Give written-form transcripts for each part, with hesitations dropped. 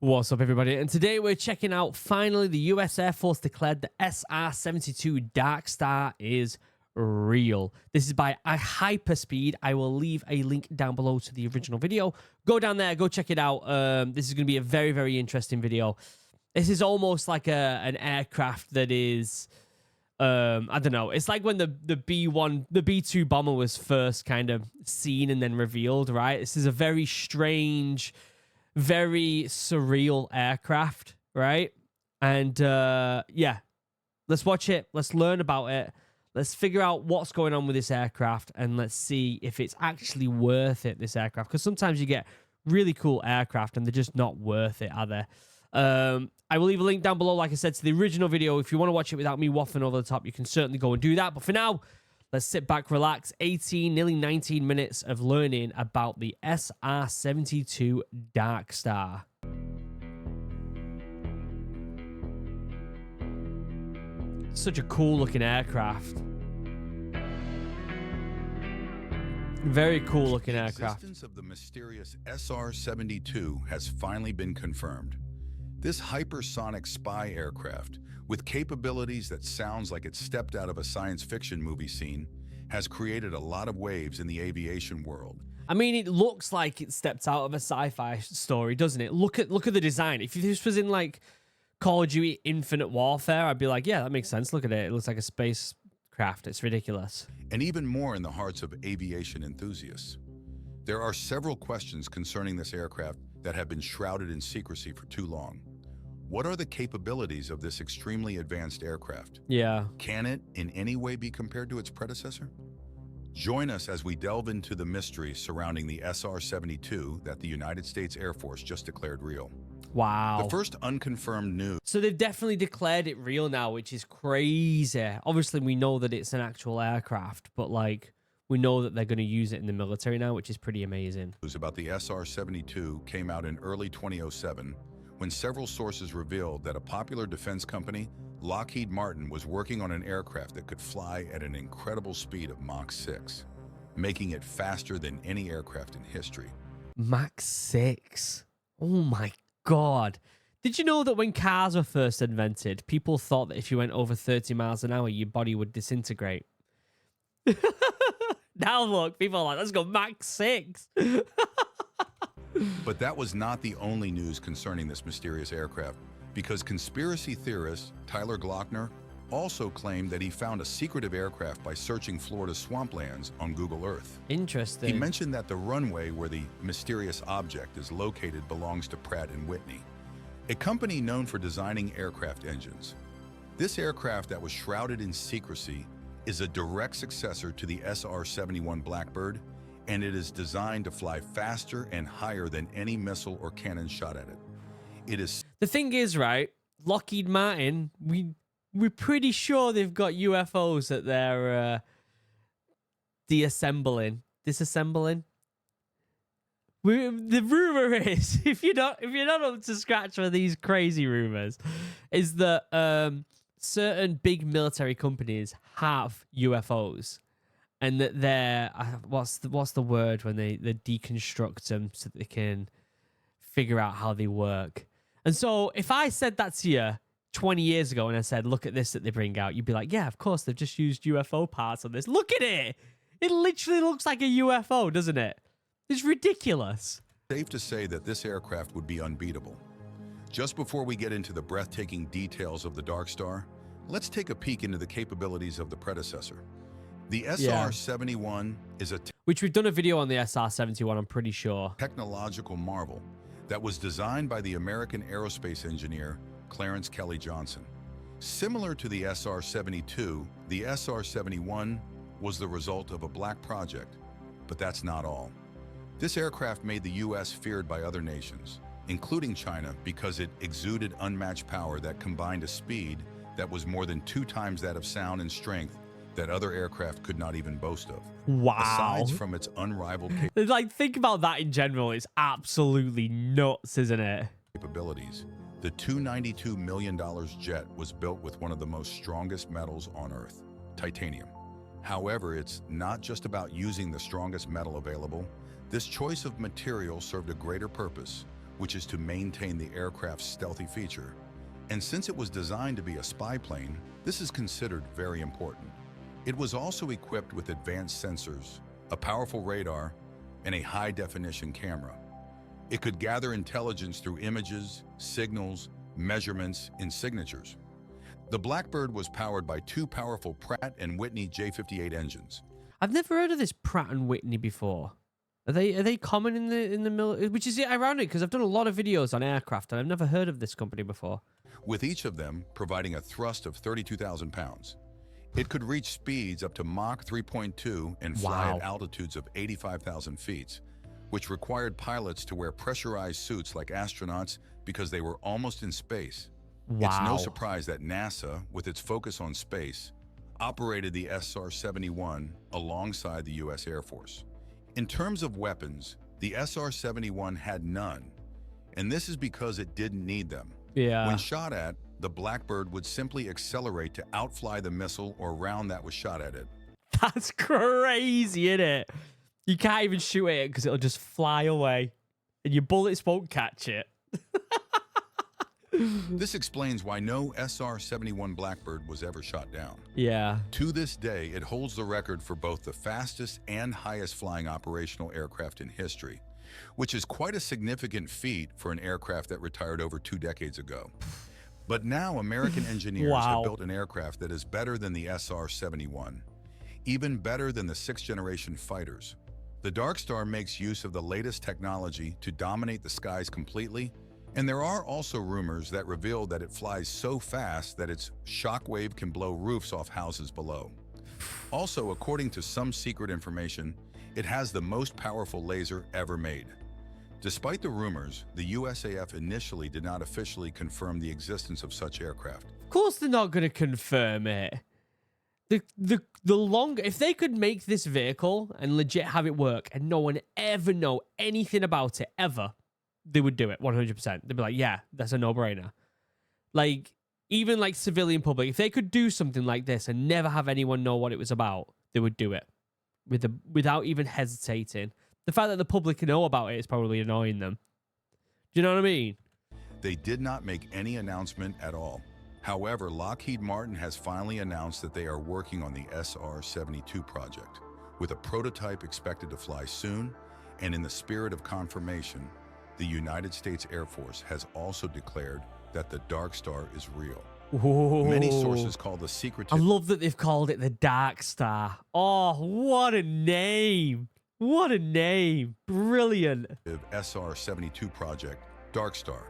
What's up, everybody? And today we're checking out, finally, the US Air Force declared the SR-72 DARKSTAR is real. This is by a hyperspeed. I will leave a link down below to the original video. Go down there, go check it out. This is going to be a very, very interesting video. This is almost like an aircraft that is, I don't know. It's like when the B-2 bomber was first kind of seen and then revealed, right? This is a very strange, very surreal aircraft, right? And yeah, let's watch it. Let's learn about it. Let's figure out what's going on with this aircraft, and let's see if it's actually worth it, this aircraft. Because sometimes you get really cool aircraft and they're just not worth it, are they? I will leave a link down below, like I said, to the original video. If you want to watch it without me waffling over the top, you can certainly go and do that. But for now, let's sit back, relax. 18, nearly 19 minutes of learning about the SR-72 DARKSTAR. Such a cool looking aircraft. Very cool looking aircraft. The existence of the mysterious SR-72 has finally been confirmed. This hypersonic spy aircraft, with capabilities that sounds like it stepped out of a science fiction movie scene, has created a lot of waves in the aviation world. I mean, it looks like it stepped out of a sci-fi story, doesn't it? Look at the design. If this was in like Call of Duty Infinite Warfare, I'd be like, yeah, that makes sense. Look at it. It looks like a spacecraft. It's ridiculous. And even more in the hearts of aviation enthusiasts. There are several questions concerning this aircraft that have been shrouded in secrecy for too long. What are the capabilities of this extremely advanced aircraft? Yeah. Can it in any way be compared to its predecessor? Join us as we delve into the mystery surrounding the SR-72 that the United States Air Force just declared real. Wow. The first unconfirmed news. So they've definitely declared it real now, which is crazy. Obviously, we know that it's an actual aircraft, but like, we know that they're going to use it in the military now, which is pretty amazing. News about the SR-72 came out in early 2007 when several sources revealed that a popular defense company, Lockheed Martin, was working on an aircraft that could fly at an incredible speed of Mach 6, making it faster than any aircraft in history. Mach 6? Oh my God. Did you know that when cars were first invented, people thought that if you went over 30 miles an hour, your body would disintegrate? Now look, people are like, let's go Mach 6. But that was not the only news concerning this mysterious aircraft, because conspiracy theorist Tyler Glockner also claimed that he found a secretive aircraft by searching Florida's swamplands on Google Earth. Interesting. He mentioned that the runway where the mysterious object is located belongs to Pratt & Whitney, a company known for designing aircraft engines. This aircraft that was shrouded in secrecy is a direct successor to the SR-71 Blackbird, and it is designed to fly faster and higher than any missile or cannon shot at it. It is... The thing is, right, Lockheed Martin, we're pretty sure they've got UFOs that they're disassembling. The rumor is, if you're not up to scratch for these crazy rumors, is that certain big military companies have UFOs, and that they're what's the word when they deconstruct them so that they can figure out how they work. And so if I said that to you 20 years ago and I said, look at this that they bring out, you'd be like, yeah, of course, they've just used UFO parts on this. Look at it. It literally looks like a UFO, doesn't it? It's ridiculous. Safe to say that this aircraft would be unbeatable. Just before we get into the breathtaking details of the DARKSTAR, let's take a peek into the capabilities of the predecessor. The SR-71 is a which we've done a video on the SR-71, I'm pretty sure. Technological marvel that was designed by the American aerospace engineer Clarence Kelly Johnson. Similar to the SR-72, the SR-71 was the result of a black project, but that's not all. This aircraft made the U.S. feared by other nations, including China, because it exuded unmatched power that combined a speed that was more than 2 times that of sound and strength that other aircraft could not even boast of. Wow. Aside from its unrivaled like, think about that in general. It's absolutely nuts, isn't it? Capabilities. The $292 million jet was built with one of the most strongest metals on Earth, titanium. However, it's not just about using the strongest metal available. This choice of material served a greater purpose, which is to maintain the aircraft's stealthy feature. And since it was designed to be a spy plane, this is considered very important. It was also equipped with advanced sensors, a powerful radar, and a high-definition camera. It could gather intelligence through images, signals, measurements, and signatures. The Blackbird was powered by two powerful Pratt & Whitney J58 engines. I've never heard of this Pratt & Whitney before. Are they common in the military? Which is ironic because I've done a lot of videos on aircraft and I've never heard of this company before. With each of them providing a thrust of 32,000 pounds. It could reach speeds up to Mach 3.2 and fly at altitudes of 85,000 feet, which required pilots to wear pressurized suits like astronauts because they were almost in space. Wow. It's no surprise that NASA, with its focus on space, operated the SR-71 alongside the U.S. Air Force. In terms of weapons, the SR-71 had none, and this is because it didn't need them. Yeah. When shot at, the Blackbird would simply accelerate to outfly the missile or round that was shot at it. That's crazy, isn't it? You can't even shoot it because it'll just fly away, and your bullets won't catch it. This explains why no SR-71 Blackbird was ever shot down. Yeah. To this day, it holds the record for both the fastest and highest flying operational aircraft in history, which is quite a significant feat for an aircraft that retired over 2 decades ago. But now American engineers have built an aircraft that is better than the SR-71, even better than the 6th-generation fighters. The DARKSTAR makes use of the latest technology to dominate the skies completely, and there are also rumors that reveal that it flies so fast that its shockwave can blow roofs off houses below. Also, according to some secret information, it has the most powerful laser ever made. Despite the rumors, the USAF initially did not officially confirm the existence of such aircraft. Of course they're not going to confirm it. If they could make this vehicle and legit have it work and no one ever know anything about it ever, they would do it 100%. They'd be like, yeah, that's a no-brainer. Like, even like civilian public, if they could do something like this and never have anyone know what it was about, they would do it without even hesitating. The fact that the public know about it is probably annoying them. Do you know what I mean? They did not make any announcement at all. However, Lockheed Martin has finally announced that they are working on the SR-72 project, with a prototype expected to fly soon, and in the spirit of confirmation, the United States Air Force has also declared that the DARKSTAR is real. Ooh. Many sources call the secret... I love that they've called it the DARKSTAR. Oh, what a name. What a name. Brilliant. SR-72 project, DARKSTAR.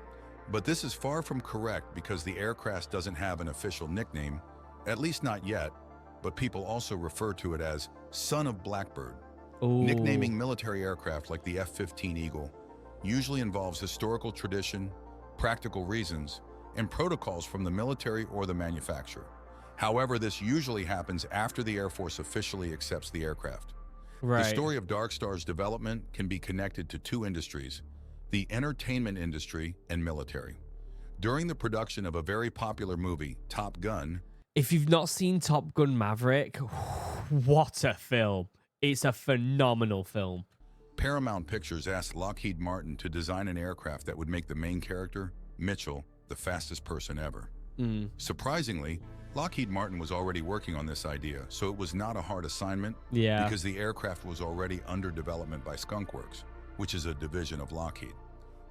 But this is far from correct because the aircraft doesn't have an official nickname, at least not yet, but people also refer to it as Son of Blackbird. Ooh. Nicknaming military aircraft like the F-15 Eagle usually involves historical tradition, practical reasons, and protocols from the military or the manufacturer. However, this usually happens after the Air Force officially accepts the aircraft. Right. The story of DARKSTAR's development can be connected to 2 industries, the entertainment industry and military. During the production of a very popular movie, Top Gun... If you've not seen Top Gun Maverick, what a film. It's a phenomenal film. Paramount Pictures asked Lockheed Martin to design an aircraft that would make the main character, Mitchell, the fastest person ever. Surprisingly, Lockheed Martin was already working on this idea, so it was not a hard assignment because the aircraft was already under development by Skunk Works, which is a division of Lockheed.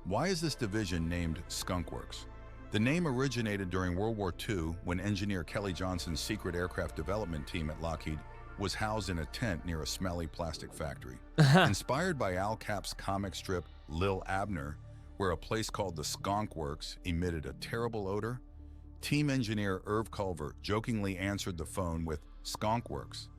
Why is this division named Skunk Works? The name originated during World War II when engineer Kelly Johnson's secret aircraft development team at Lockheed was housed in a tent near a smelly plastic factory. Inspired by Al Cap's comic strip Lil Abner, where a place called the Skunk Works emitted a terrible odor, team engineer Irv Culver jokingly answered the phone with Skunk Works.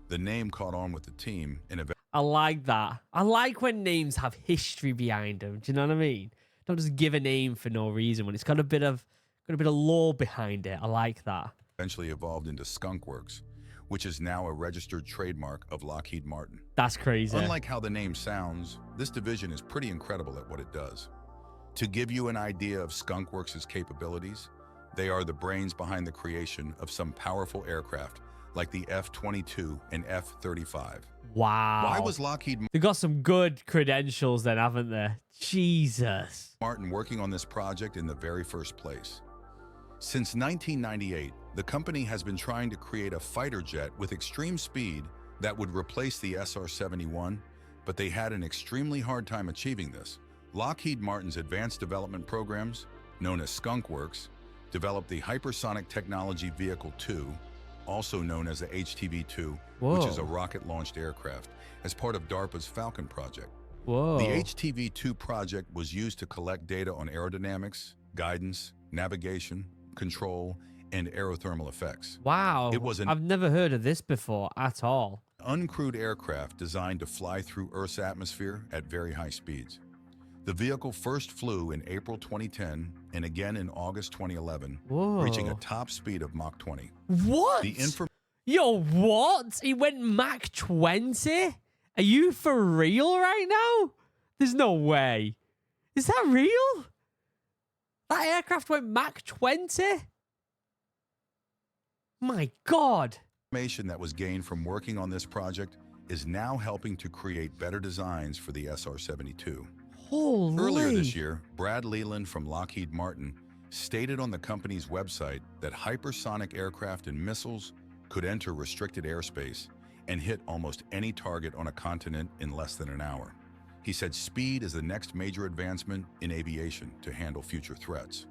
The name caught on with the team and I like that. I like when names have history behind them. Do you know what I mean? Don't just give a name for no reason when it's got a bit of lore behind it. I like that. Eventually evolved into Skunk Works, which is now a registered trademark of Lockheed Martin. That's crazy. Unlike how the name sounds, this division is pretty incredible at what it does. To give you an idea of Skunk Works' capabilities, they are the brains behind the creation of some powerful aircraft like the F-22 and F-35. Wow. Why was Lockheed They've got some good credentials then, haven't they? Jesus. Martin working on this project in the very first place? Since 1998, the company has been trying to create a fighter jet with extreme speed that would replace the SR-71, but they had an extremely hard time achieving this. Lockheed Martin's advanced development programs, known as Skunk Works, developed the Hypersonic Technology Vehicle 2, also known as the HTV-2, which is a rocket-launched aircraft, as part of DARPA's Falcon project. Whoa. The HTV-2 project was used to collect data on aerodynamics, guidance, navigation, control, and aerothermal effects. Wow. It was I've never heard of this before at all. Uncrewed aircraft designed to fly through Earth's atmosphere at very high speeds. The vehicle first flew in April 2010 and again in August 2011, reaching a top speed of Mach 20. What? Yo, what? He went Mach 20? Are you for real right now? There's no way. Is that real? That aircraft went Mach 20? My God. Information that was gained from working on this project is now helping to create better designs for the SR-72. Holy. Earlier this year, Brad Leland from Lockheed Martin stated on the company's website that hypersonic aircraft and missiles could enter restricted airspace and hit almost any target on a continent in less than an hour. He said speed is the next major advancement in aviation to handle future threats.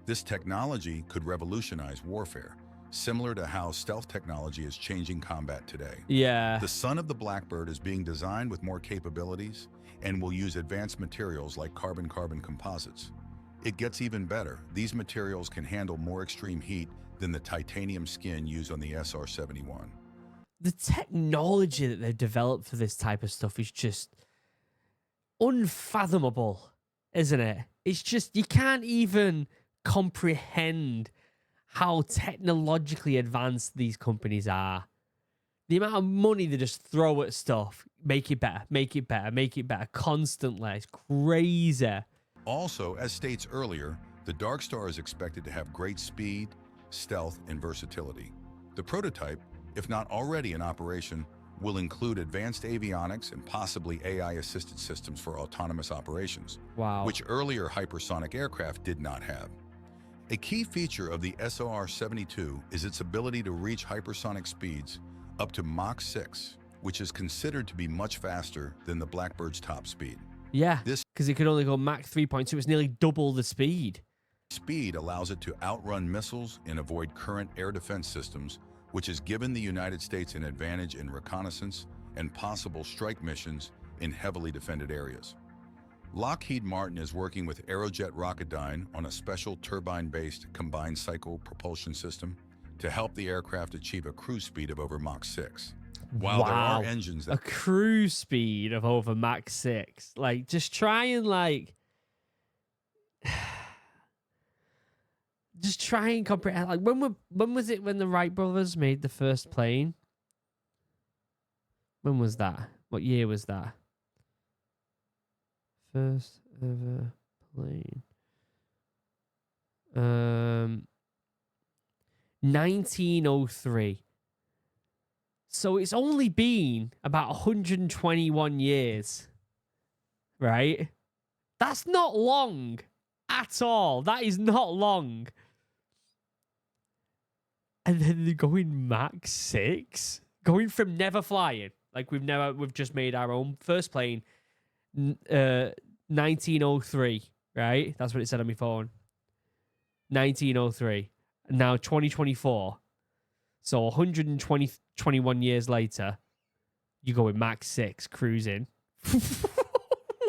This technology could revolutionize warfare, similar to how stealth technology is changing combat today. Yeah. The Son of the Blackbird is being designed with more capabilities and will use advanced materials like carbon-carbon composites. It gets even better. These materials can handle more extreme heat than the titanium skin used on the SR-71. The technology that they've developed for this type of stuff is just unfathomable, isn't it? It's just, you can't even comprehend how technologically advanced these companies are. The amount of money they just throw at stuff, make it better, make it better, make it better constantly. It's crazy. Also, as states earlier, the DARKSTAR is expected to have great speed, stealth, and versatility. The prototype, if not already in operation, will include advanced avionics and possibly AI-assisted systems for autonomous operations, which earlier hypersonic aircraft did not have. A key feature of the SR-72 is its ability to reach hypersonic speeds up to Mach 6, which is considered to be much faster than the Blackbird's top speed. Yeah, because it could only go Mach 3.2. It's nearly double the speed. Speed allows it to outrun missiles and avoid current air defense systems, which has given the United States an advantage in reconnaissance and possible strike missions in heavily defended areas. Lockheed Martin is working with Aerojet Rocketdyne on a special turbine-based combined cycle propulsion system to help the aircraft achieve a cruise speed of over Mach 6. While there are engines that... A cruise speed of over Mach 6. Like, just try and, like... just try and comprehend. Like, when was it when the Wright brothers made the first plane? When was that? What year was that? First ever plane. 1903. So it's only been about 121 years, right? That's not long at all. That is not long. And then they're going Mach 6, going from never flying, like we've just made our own first plane, 1903, right? That's what it said on my phone. 1903. And now 2024. So 121 years later, you go with Mach 6 cruising.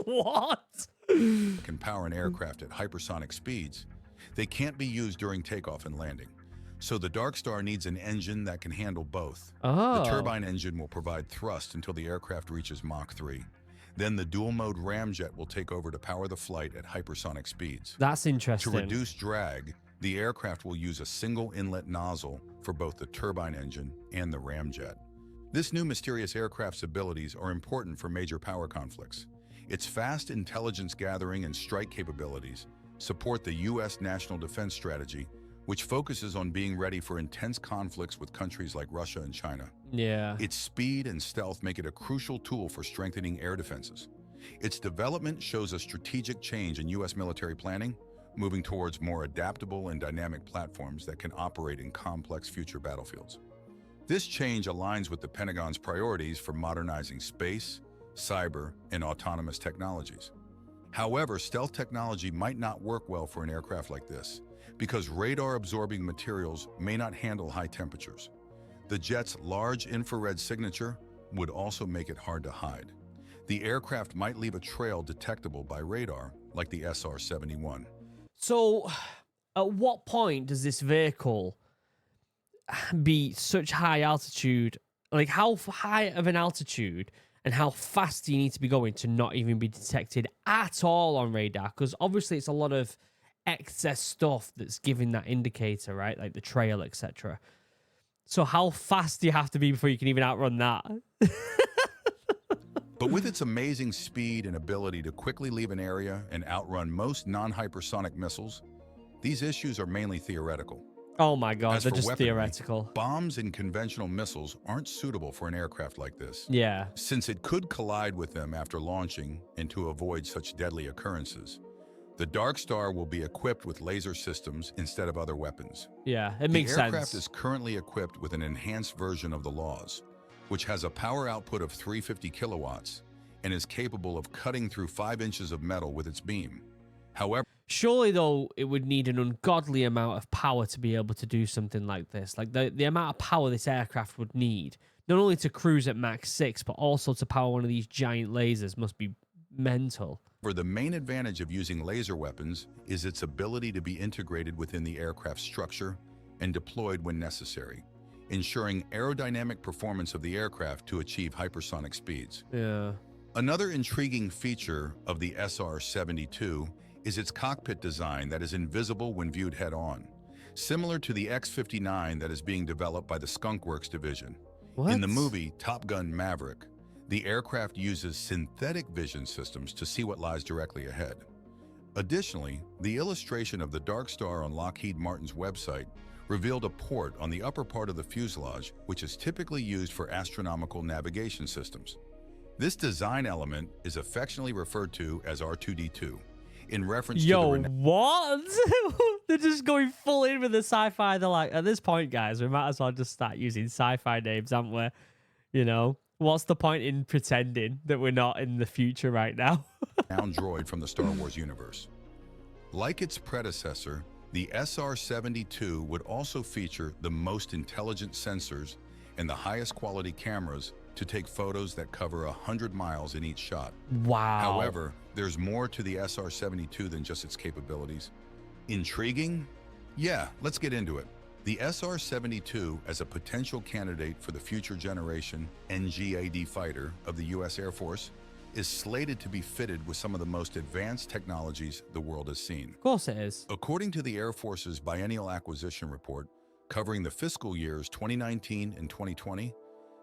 What? Can power an aircraft at hypersonic speeds. They can't be used during takeoff and landing. So the DARKSTAR needs an engine that can handle both. The turbine engine will provide thrust until the aircraft reaches Mach 3. Then the dual-mode ramjet will take over to power the flight at hypersonic speeds. That's interesting. To reduce drag, the aircraft will use a single inlet nozzle for both the turbine engine and the ramjet. This new mysterious aircraft's abilities are important for major power conflicts. Its fast intelligence gathering and strike capabilities support the U.S. national defense strategy, which focuses on being ready for intense conflicts with countries like Russia and China. Yeah. Its speed and stealth make it a crucial tool for strengthening air defenses. Its development shows a strategic change in U.S. military planning, moving towards more adaptable and dynamic platforms that can operate in complex future battlefields. This change aligns with the Pentagon's priorities for modernizing space, cyber, and autonomous technologies. However, stealth technology might not work well for an aircraft like this, because radar-absorbing materials may not handle high temperatures. The jet's large infrared signature would also make it hard to hide. The aircraft might leave a trail detectable by radar, like the SR-71. So, at what point does this vehicle be such high altitude? Like, how high of an altitude and how fast do you need to be going to not even be detected at all on radar? Because obviously it's a lot of excess stuff that's giving that indicator, right? Like the trail, etc. So how fast do you have to be before you can even outrun that? But with its amazing speed and ability to quickly leave an area and outrun most non-hypersonic missiles, these issues are mainly theoretical. Oh my god, As they're for just weaponry, theoretical. Bombs and conventional missiles aren't suitable for an aircraft like this, Yeah. since it could collide with them after launching, and to avoid such deadly occurrences. The DARKSTAR will be equipped with laser systems instead of other weapons. Yeah, it makes The aircraft sense. is currently equipped with an enhanced version of the Laws, which has a power output of 350 kilowatts and is capable of cutting through 5 inches of metal with its beam. However, Surely, though, it would need an ungodly amount of power to be able to do something like this. Like, the amount of power this aircraft would need, not only to cruise at Mach 6, but also to power one of these giant lasers must be mental. the main advantage of using laser weapons is its ability to be integrated within the aircraft's structure and deployed when necessary, ensuring aerodynamic performance of the aircraft to achieve hypersonic speeds. Yeah. Another intriguing feature of the SR-72 is its cockpit design that is invisible when viewed head-on, similar to the X-59 that is being developed by the Skunk Works division. What? In the movie Top Gun: Maverick, the aircraft uses synthetic vision systems to see what lies directly ahead. Additionally, the illustration of the DARKSTAR on Lockheed Martin's website revealed a port on the upper part of the fuselage, which is typically used for astronomical navigation systems. This design element is affectionately referred to as R2-D2, in reference to Yo, the what? They're just going full in with the sci-fi. They're like, at this point, guys, we might as well just start using sci-fi names, haven't we? You know, what's the point in pretending that we're not in the future right now? renowned droid from the Star Wars universe. Like its predecessor, the SR-72 would also feature the most intelligent sensors and the highest quality cameras to take photos that cover 100 miles in each shot. Wow. However, there's more to the SR-72 than just its capabilities. Intriguing? Yeah, let's get into it. The SR-72 as a potential candidate for the future generation NGAD fighter of the U.S. Air Force is slated to be fitted with some of the most advanced technologies the world has seen. Of course it is. According to the Air Force's biennial acquisition report, covering the fiscal years 2019 and 2020,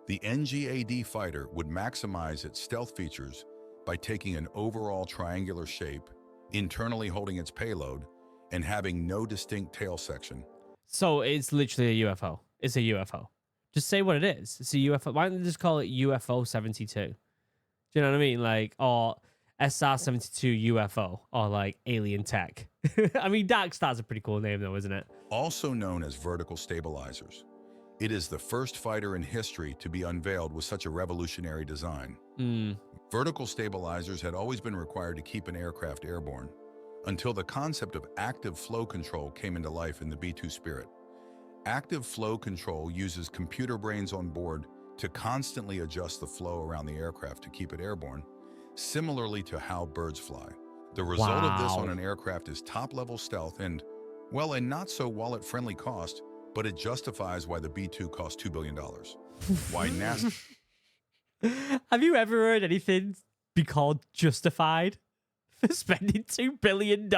the NGAD fighter would maximize its stealth features by taking an overall triangular shape, internally holding its payload, and having no distinct tail section. So it's literally a UFO. It's a UFO. Just say what it is. It's a UFO. Why don't they just call it UFO 72? Do you know what I mean? Like, or SR-72 UFO, or like alien tech. I mean, DARKSTAR's a pretty cool name though, isn't it? Also known as vertical stabilizers. It is the first fighter in history to be unveiled with such a revolutionary design. Vertical stabilizers had always been required to keep an aircraft airborne, until the concept of active flow control came into life in the B-2 Spirit. Active flow control uses computer brains on board to constantly adjust the flow around the aircraft to keep it airborne, similarly to how birds fly. The result of this on an aircraft is top-level stealth and, well, a not-so-wallet-friendly cost, but it justifies why the B-2 cost $2 billion. Why NASA... Have you ever heard anything be called justified for spending $2 billion?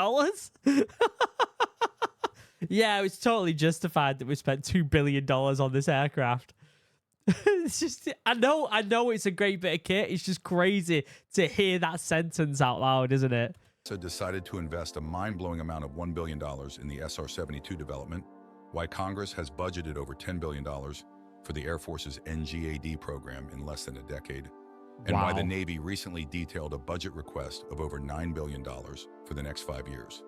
Yeah, it's totally justified that we spent $2 billion on this aircraft. It's just, I know it's a great bit of kit. It's just crazy to hear that sentence out loud, isn't it? decided to invest a mind-blowing amount of $1 billion in the SR-72 development, why Congress has budgeted over $10 billion for the Air Force's NGAD program in less than a decade, and why the Navy recently detailed a budget request of over $9 billion for the next 5 years.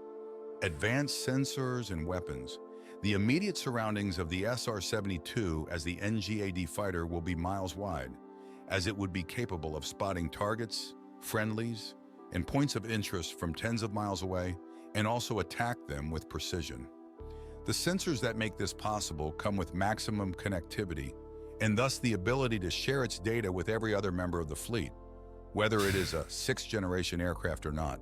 Advanced sensors and weapons. The immediate surroundings of the SR-72 as the NGAD fighter will be miles wide, as it would be capable of spotting targets, friendlies, and points of interest from tens of miles away, and also attack them with precision. The sensors that make this possible come with maximum connectivity, and thus the ability to share its data with every other member of the fleet, whether it is a 6th-generation aircraft or not.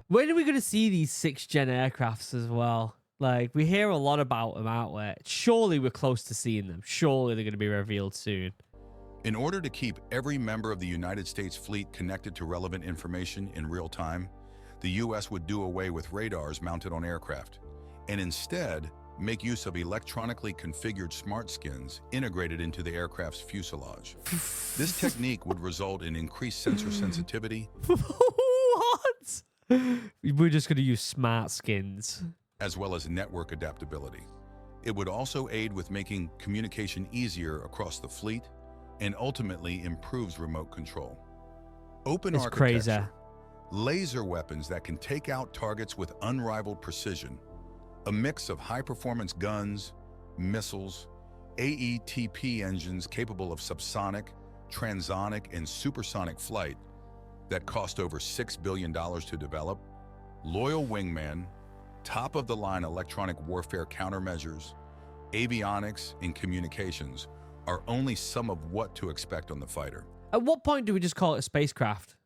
When are we going to see these 6th-gen aircrafts as well? Like, we hear a lot about them, aren't we? Surely we're close to seeing them. Surely they're going to be revealed soon. In order to keep every member of the United States fleet connected to relevant information in real time, the U.S. would do away with radars mounted on aircraft, and instead make use of electronically configured smart skins integrated into the aircraft's fuselage. This technique would result in increased sensor sensitivity. What? We're just going to use smart skins. As well as network adaptability. It would also aid with making communication easier across the fleet and ultimately improves remote control. Open It's architecture. crazy. Laser weapons that can take out targets with unrivaled precision. A mix of high-performance guns, missiles, AETP engines capable of subsonic, transonic, and supersonic flight that cost over $6 billion to develop, loyal wingman, top-of-the-line electronic warfare countermeasures, avionics, and communications are only some of what to expect on the fighter. At what point do we just call it a spacecraft?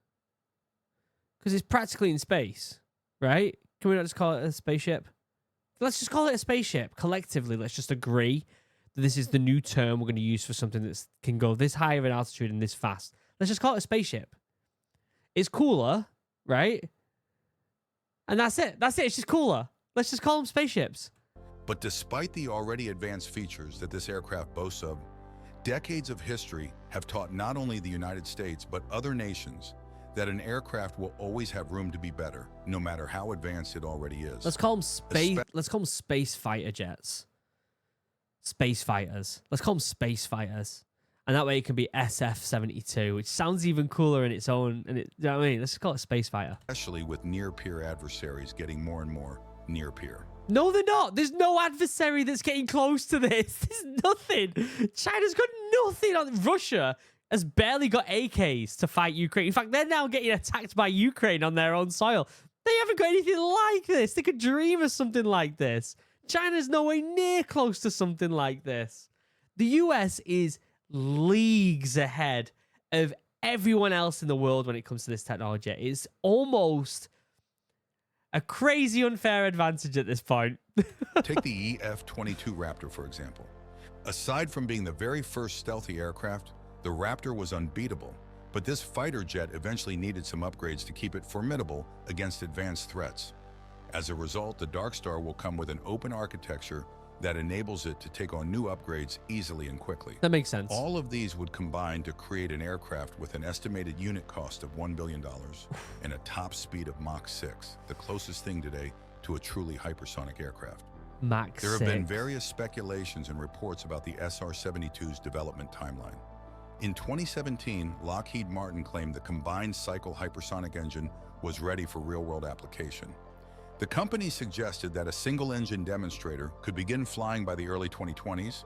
Because it's practically in space, right? Can we not just call it a spaceship? Let's just call it a spaceship. Collectively, let's just agree that this is the new term we're going to use for something that can go this high of an altitude and this fast. Let's just call it a spaceship. It's cooler, right? And that's it. That's it. It's just cooler. Let's just call them spaceships. But despite the already advanced features that this aircraft boasts of, decades of history have taught not only the United States, but other nations that an aircraft will always have room to be better, no matter how advanced it already is. Let's call them space fighter jets. Space fighters. Let's call them space fighters. And that way it can be SF-72, which sounds even cooler in its own. And you know what I mean? Let's just call it a space fighter. Especially with near-peer adversaries getting more and more near-peer. No, they're not. There's no adversary that's getting close to this. There's nothing. China's got nothing on. Russia has barely got AKs to fight Ukraine. In fact, they're now getting attacked by Ukraine on their own soil. They haven't got anything like this. They could dream of something like this. China's nowhere near close to something like this. The US is leagues ahead of everyone else in the world when it comes to this technology. It's almost a crazy unfair advantage at this point. Take the EF-22 Raptor, for example. Aside from being the very first stealthy aircraft, the Raptor was unbeatable, but this fighter jet eventually needed some upgrades to keep it formidable against advanced threats. As a result, the DARKSTAR will come with an open architecture that enables it to take on new upgrades easily and quickly. That makes sense. All of these would combine to create an aircraft with an estimated unit cost of $1 billion and a top speed of Mach 6, the closest thing today to a truly hypersonic aircraft. Mach 6. There have been various speculations and reports about the SR-72's development timeline. In 2017, Lockheed Martin claimed the combined cycle hypersonic engine was ready for real-world application. The company suggested that a single-engine demonstrator could begin flying by the early 2020s,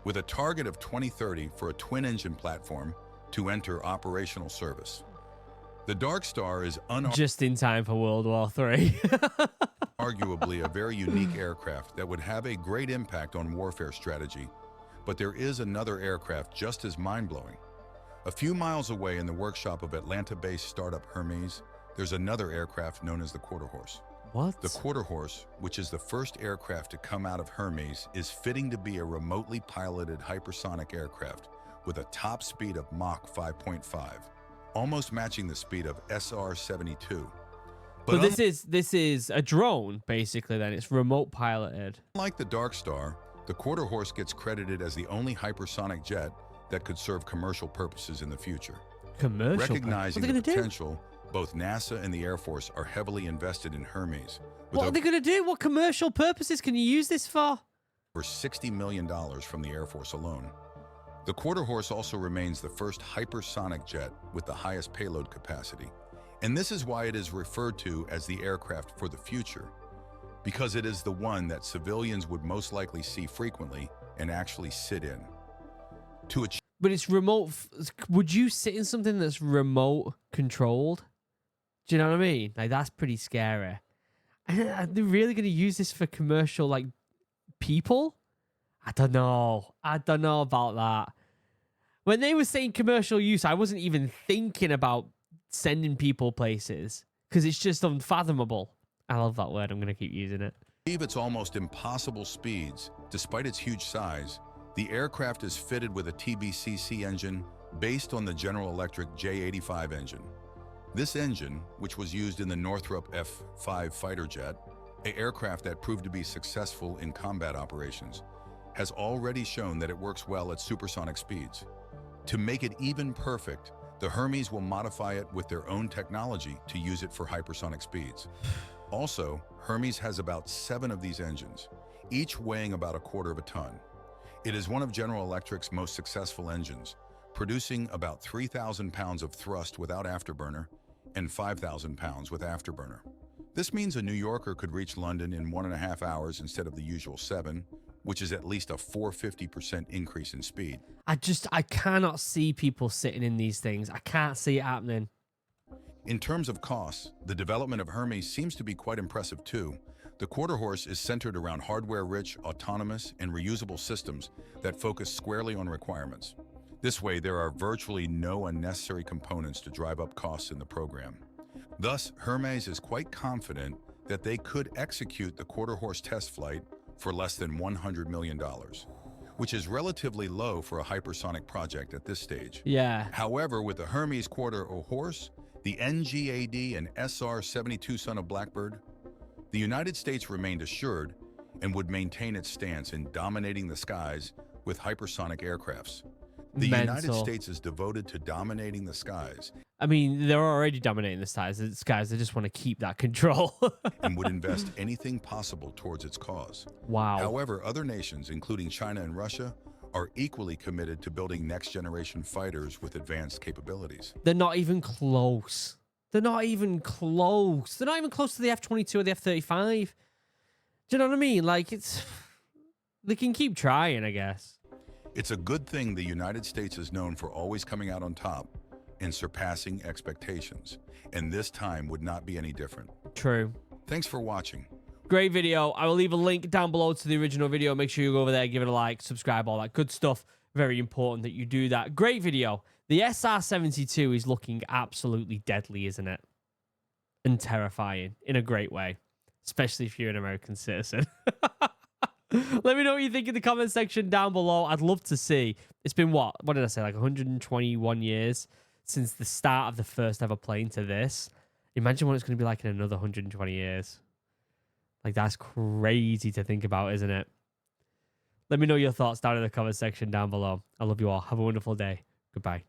with a target of 2030 for a twin-engine platform to enter operational service. The DARKSTAR is just in time for World War III. arguably a very unique aircraft that would have a great impact on warfare strategy, but there is another aircraft just as mind-blowing. A few miles away in the workshop of Atlanta-based startup Hermes, there's another aircraft known as the Quarter Horse. What? The Quarter Horse, which is the first aircraft to come out of Hermes, is fitting to be a remotely piloted hypersonic aircraft with a top speed of Mach 5.5, almost matching the speed of SR-72. But this is a drone, basically, then. It's remote piloted. Unlike the DARKSTAR, the Quarter Horse gets credited as the only hypersonic jet that could serve commercial purposes in the future. Commercial? Recognizing What are they the gonna do? potential, both NASA and the Air Force are heavily invested in Hermes. What are they going to do? What commercial purposes can you use this for? over $60 million from the Air Force alone. The Quarter Horse also remains the first hypersonic jet with the highest payload capacity. And this is why it is referred to as the aircraft for the future, because it is the one that civilians would most likely see frequently and actually sit in. But it's remote. Would you sit in something that's remote controlled? Do you know what I mean? Like, that's pretty scary. Are they really going to use this for commercial, like, people? I don't know. I don't know about that. When they were saying commercial use, I wasn't even thinking about sending people places because it's just unfathomable. I love that word. I'm going to keep using it. Achieve its almost impossible speeds, despite its huge size, the aircraft is fitted with a TBCC engine based on the General Electric J85 engine. This engine, which was used in the Northrop F-5 fighter jet, an aircraft that proved to be successful in combat operations, has already shown that it works well at supersonic speeds. To make it even perfect, the Hermes will modify it with their own technology to use it for hypersonic speeds. Also, Hermes has about 7 of these engines, each weighing about 1/4 of a ton. It is one of General Electric's most successful engines, producing about 3,000 pounds of thrust without afterburner and 5,000 pounds with afterburner. This means a New Yorker could reach London in 1.5 hours instead of the usual 7, which is at least a 450% increase in speed. I cannot see people sitting in these things. I can't see it happening. In terms of costs, the development of Hermes seems to be quite impressive too. The Quarter Horse is centered around hardware-rich, autonomous, and reusable systems that focus squarely on requirements. This way, there are virtually no unnecessary components to drive up costs in the program. Thus, Hermes is quite confident that they could execute the Quarter Horse test flight for less than $100 million, which is relatively low for a hypersonic project at this stage. Yeah. However, with the Hermes Quarter Horse, the NGAD and SR-72 son of Blackbird, the United States remained assured and would maintain its stance in dominating the skies with hypersonic aircrafts. The United States is devoted to dominating the skies. I mean, they're already dominating the skies. They just want to keep that control. And would invest anything possible towards its cause. Wow. However, other nations, including China and Russia, are equally committed to building next-generation fighters with advanced capabilities. They're not even close. They're not even close. They're not even close to the F-22 or the F-35. Do you know what I mean? Like, they can keep trying, I guess. It's a good thing the United States is known for always coming out on top and surpassing expectations, and this time would not be any different. True. Thanks for watching. Great video. I will leave a link down below to the original video. Make sure you go over there, give it a like, subscribe, all that good stuff. Very important that you do that. Great video. The SR-72 is looking absolutely deadly, isn't it? And terrifying in a great way, especially if you're an American citizen. Let me know what you think in the comment section down below. I'd love to see. It's been what did I say? Like 121 years since the start of the first ever plane to this. Imagine what it's going to be like in another 120 years. Like, that's crazy to think about, isn't it? Let me know your thoughts down in the comment section down below. I love you all. Have a wonderful day. Goodbye.